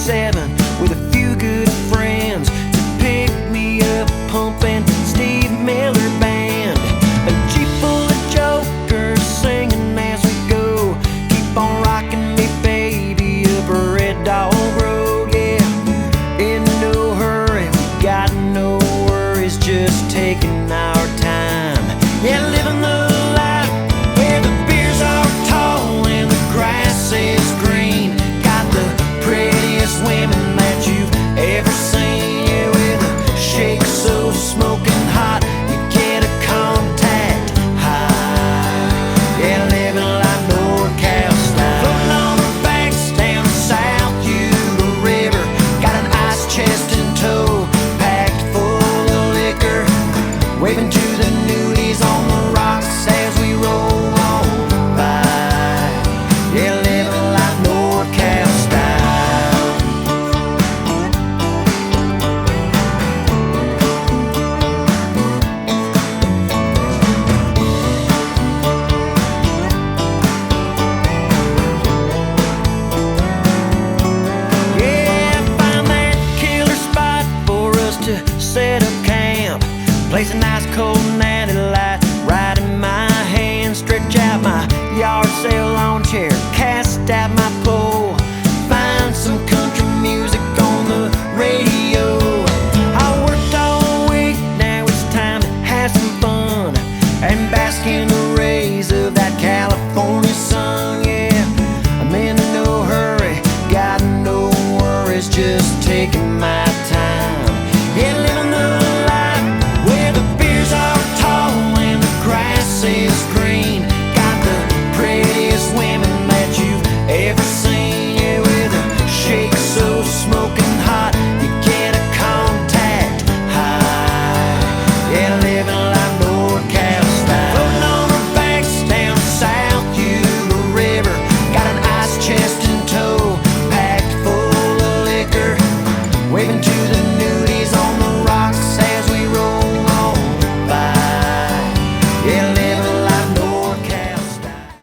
7 with a few good friends to pick me up, pumping Steve Miller Band. A Jeep full of jokers singing as we go. Keep on rocking me, baby, up a Red Dog Road. Yeah, in no hurry, we got no worries, just taking our time. Yeah, living the life where the beers are tall and the grass is green. Got the prettiest women that you've ever seen. Yeah, with a shake so smoking hot, you get a contact high. Yeah, living like NorCal style. Floating on the banks down the South Utah River. Got an ice chest in tow, packed full of liquor. Waving to the nudies on the rocks as we roll on by. Yeah, living like NorCal style. Yeah, find that killer spot for us to set up camp. Place a nice cold natty light right in my hand. Stretch out my yard sale lawn chair, cast out my pole. Find some country music on the radio. I worked all week, now it's time to have some fun and bask in the rays of that California sun. Yeah, I'm in no hurry, got no worries, just taking my